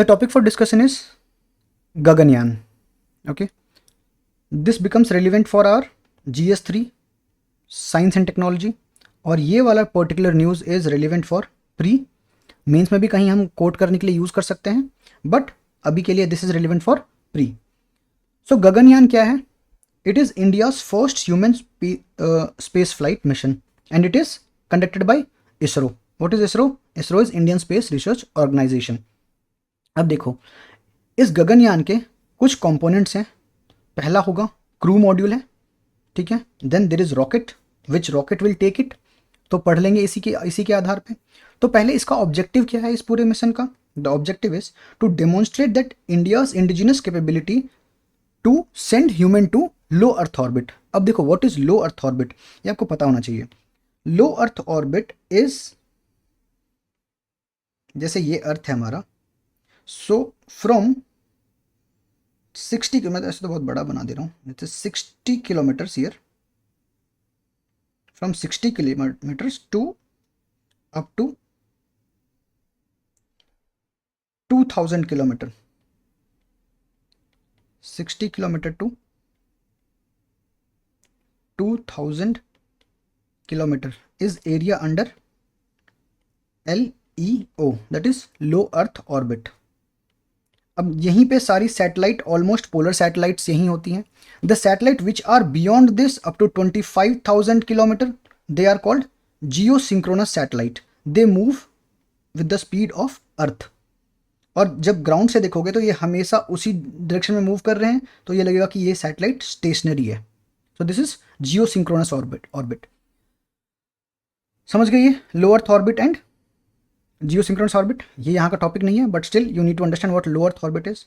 The topic for discussion is Gaganyaan. Okay, this becomes relevant for our GS3 science and technology, और ये वाला particular news is relevant for pre mains में भी कहीं हम coat करने के लिए यूज़ कर सकते हैं, बट अभी के लिए this is relevant for pre. So Gaganyaan क्या है? It is India's first human space flight mission and it is conducted by ISRO. What is ISRO? ISRO is Indian Space Research Organisation. अब देखो, इस गगनयान के कुछ कंपोनेंट्स हैं. पहला होगा क्रू मॉड्यूल है, ठीक है. Then there is rocket, which rocket will take it, तो पढ़ लेंगे इसी के आधार पे. तो पहले इसका ऑब्जेक्टिव क्या है इस पूरे मिशन का? The objective is to demonstrate that India's indigenous capability to send human to low earth orbit. अब देखो, what is low earth orbit, ये आपको पता होना चाहिए. लो अर्थ ऑर्बिट इज, जैसे ये अर्थ है हमारा, सो फ्रॉम 60, मैं ऐसे तो बहुत बड़ा बना दे रहा हूँ, 60 kilometres year, from 60 kilometers to up to 2000 kilometer. 60 kilometer to 2000 kilometer is area under LEO, that is low earth orbit. अब यहीं पे सारी सैटेलाइट, ऑलमोस्ट पोलर सैटेलाइट्स यहीं होती हैं. The satellite which are beyond this up to 25,000 kilometre, they are called geo synchronous satellite. They move with the speed of earth. और जब ground से देखोगे तो ये हमेशा उसी डायरेक्शन में मूव कर रहे हैं, तो ये लगेगा कि ये सैटेलाइट स्टेशनरी है. So this is geosynchronous orbit. समझ गए ये low earth orbit and geosynchronous orbit. ये यहाँ का टॉपिक नहीं है, but still you need to understand what low earth orbit is.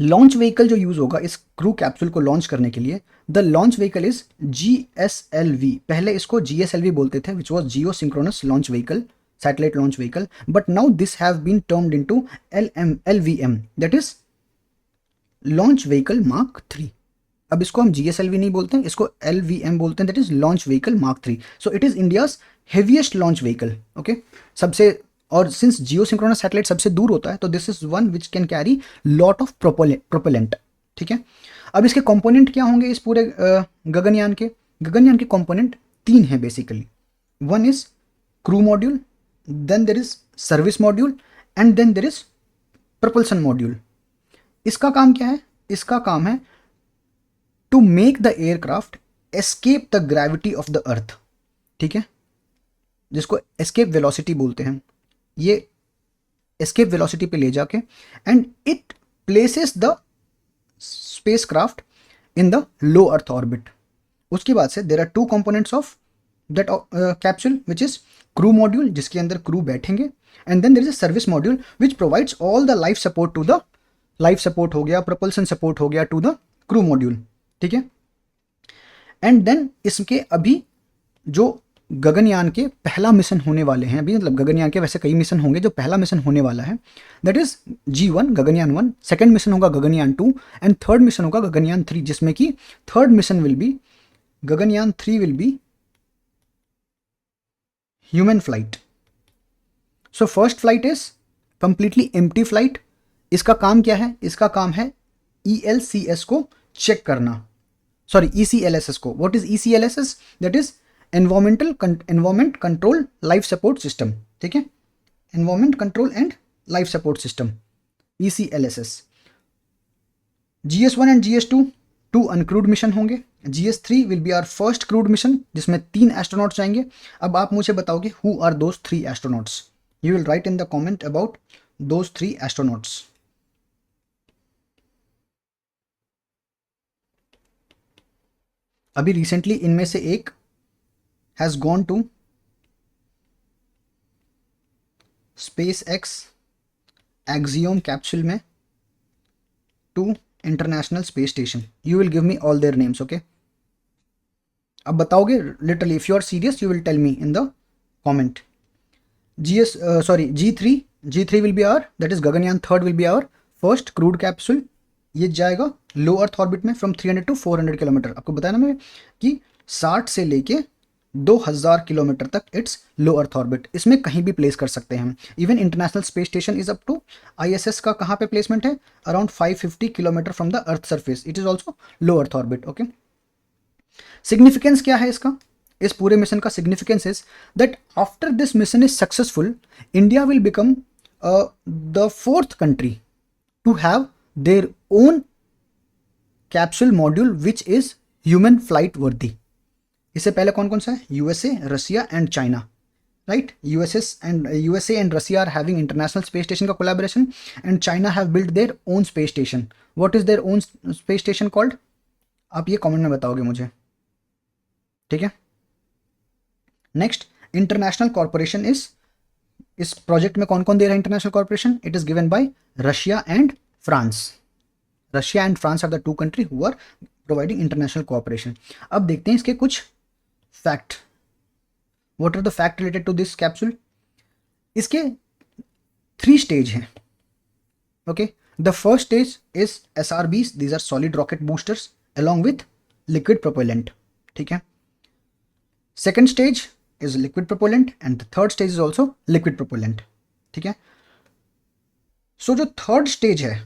Launch vehicle जो यूज होगा इस क्रू कैप्सूल को लॉन्च करने के लिए, the launch vehicle is GSLV. पहले इसको GSLV बोलते थे, which was geosynchronous launch vehicle, satellite launch vehicle, but now this have been termed into LVM, that is launch vehicle mark 3. अब इसको हम GSLV नहीं बोलते हैं, इसको LVM बोलते हैं, that is launch vehicle mark 3. So it is India's heaviest launch vehicle. Okay, सबसे, और सिंस जियो सिंक्रोनस सैटेलाइट सबसे दूर होता है, तो this is one which can carry lot of propellant. ठीक है. अब इसके कंपोनेंट क्या होंगे इस पूरे गगनयान के? गगनयान के कंपोनेंट 3 हैं basically. One is crew module, then there is service module, and then there is propulsion module. इसका काम क्या है? इसका काम है to make the aircraft escape the gravity of the earth. ठीक है, जिसको एस्केप वेलोसिटी बोलते हैं. ये एस्केप वेलोसिटी पे ले जाके, and it places the spacecraft in the low earth orbit. उसके बाद से there are 2 components of that capsule, which is crew module, जिसके अंदर क्रू बैठेंगे, and then there is a service module which provides all the life support to the, life support हो गया, propulsion support हो गया टू द क्रू मॉड्यूल. ठीक है. And then इसके अभी जो गगनयान के पहला मिशन होने वाले हैं, अभी मतलब गगनयान के वैसे कई मिशन होंगे, जो पहला मिशन होने वाला है that is G1, Gaganyaan 1. Second mission होगा गगनयान 2, एंड थर्ड मिशन होगा गगनयान 3, जिसमें कि third mission will be Gaganyaan 3 will be human flight. So first flight is completely empty flight. इसका काम क्या है? इसका काम है ELCS को चेक करना, सॉरी ECLSS को. What is ECLSS? That is environment control life support system. ठीक है, environment control and life support system, ECLSS. GS1 and GS2 2 uncrewed mission होंगे. GS3 will be our first crewed mission, जिसमें 3 astronauts जाएंगे. अब आप मुझे बताओगे who are those 3 astronauts. You will write in the comment about those 3 astronauts. अभी recently इनमें से एक has gone to SpaceX Axiom capsule में to International Space Station. You will give me all their names, okay? अब बताओगे literally, if you are serious you will tell me in the comment. G3 will be our, that is Gaganyaan 3rd will be our first crewed capsule. ये जाएगा लो earth orbit में from 300 to 400 kilometre. आपको बताया ना मैं कि 60 से लेके 2000 किलोमीटर तक इट्स लो अर्थ ऑर्बिट, इसमें कहीं भी प्लेस कर सकते हैं हम। Even international space station is up to, ISS का कहाँ पे प्लेसमेंट है, around 550 kilometre from the earth surface, it is also low earth orbit. Okay, significance क्या है इसका, इस पूरे मिशन का significance is that after this mission is successful, India will become the fourth country to have their own capsule module which is human flight worthy. इससे पहले कौन कौन सा है, USA, Russia and China, right. USA and Russia are having international space station का collaboration, and China have built their own space station. What is their own space station called, आप ये comment में बताओगे मुझे, ठीक है। नेक्स्ट, इंटरनेशनल कॉर्पोरेशन इस project में कौन कौन दे रहा है international corporation, it is given by Russia and France. Russia and France are the two country who are providing international corporation. अब देखते हैं इसके कुछ fact, what are the fact related to this capsule. इसके 3 स्टेज हैं। Okay, the first stage is SRBs, these are solid rocket boosters along with liquid propellant, ठीक है। Second stage is liquid propellant and the third stage is also liquid propellant, ठीक है। So जो third stage है,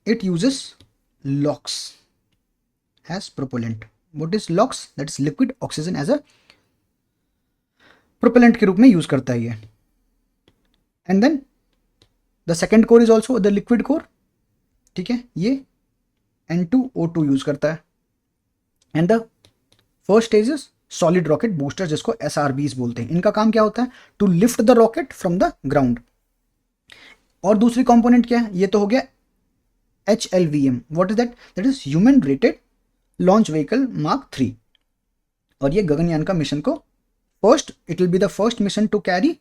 it uses LOX as propellant. What is LOX? That is liquid oxygen as a propellant के रूप में use करता है ये। And then the second core is also the liquid core, ठीक है, ये N2O2 यूज करता है। And the first stage is solid rocket booster, जिसको SRBs बोलते हैं। इनका काम क्या होता है, to lift the rocket from the ground. और दूसरी कंपोनेंट क्या है, ये तो हो गया HLVM। What is that, that is human rated launch vehicle Mark 3। और ये गगनयान का मिशन को first, it will be the first mission to carry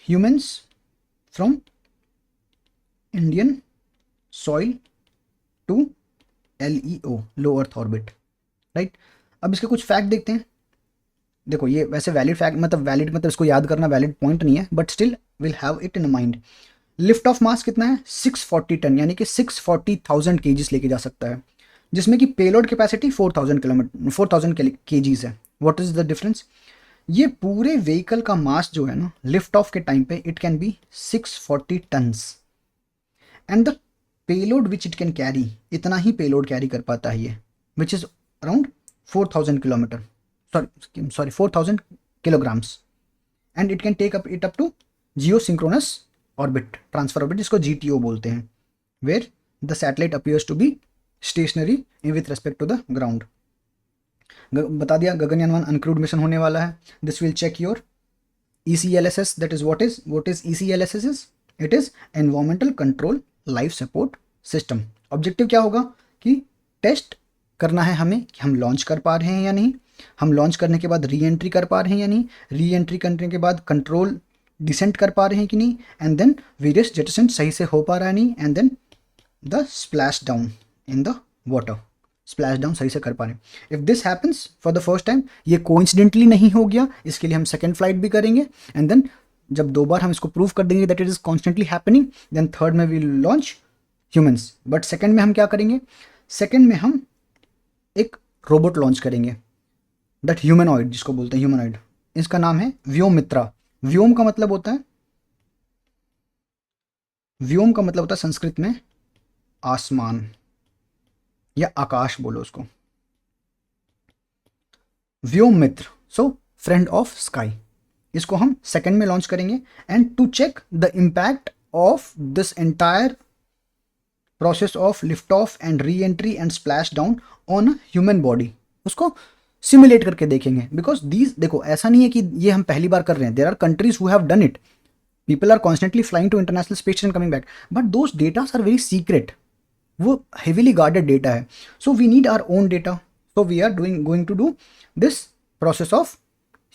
humans from Indian soil to LEO, low earth orbit, right. अब इसके कुछ फैक्ट देखते हैं। देखो ये वैसे वैलिड फैक्ट, मतलब वैलिड मतलब इसको याद करना वैलिड पॉइंट नहीं है, but still will have it in mind. Lift of mass कितना है, 640 टन, यानी कि 640,000 kgs लेके जा सकता है, जिसमें कि पेलोड कैपेसिटी 4,000 kgs है। व्हाट इज द डिफरेंस, ये पूरे व्हीकल का मास जो है ना, लिफ्ट ऑफ के टाइम पे it can be 640 tonnes, and the payload which it can carry, इतना ही पेलोड कैरी कर पाता है ये, which is around 4,000 kilometre, sorry 4,000 kilograms, and it can take up it up to geosynchronous orbit, transfer orbit, जिसको GTO बोलते हैं, where the satellite appears to be stationary with respect to the ground. बता दिया Gaganyaan 1 uncrewed mission होने वाला है। This will check your ECLSS, that is what is ECLSS is, it is environmental control life support system. Objective क्या होगा कि test करना है हमें कि हम लॉन्च कर पा रहे हैं या नहीं, हम लॉन्च करने के बाद री एंट्री कर पा रहे हैं या नहीं, री एंट्री करने के बाद कंट्रोल डिसेंट कर पा रहे हैं कि नहीं, एंड देन वेरियस जेटसेंट सही से हो पा रहा है नहीं, and then the splash down in the water, splash down सही से कर पा रहे हैं। If this happens for the first time, ये कोइंसिडेंटली नहीं हो गया, इसके लिए हम सेकेंड फ्लाइट भी करेंगे, एंड देन जब 2 बार हम इसको प्रूव कर देंगे that it is constantly happening, then third में we launch humans. But second में हम क्या करेंगे, सेकेंड में हम एक रोबोट लॉन्च करेंगे, दैट ह्यूमनॉइड, जिसको बोलते हैं ह्यूमनॉइड, इसका नाम है व्योमित्रा। व्योम का मतलब होता है, व्योम का मतलब होता है संस्कृत में आसमान या आकाश बोलो उसको, Vyommitra, so friend of sky. इसको हम सेकंड में लॉन्च करेंगे, and to check the impact of this entire process of lift off and reentry and splash down on human body, उसको सिमुलेट करके देखेंगे। बिकॉज दीज, देखो ऐसा नहीं है कि ये हम पहली बार कर रहे हैं, there are countries who have done it, people are constantly flying to international space station coming back, but those datas are very secret, वो हेविली गार्डेड डेटा है। So we need our own data, so we are going to do this process of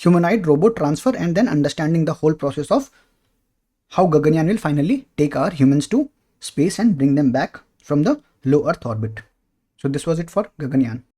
humanoid robot transfer and then understanding the whole process of how Gaganyaan will finally take our humans to space and bring them back from the low Earth orbit. So this was it for Gaganyaan.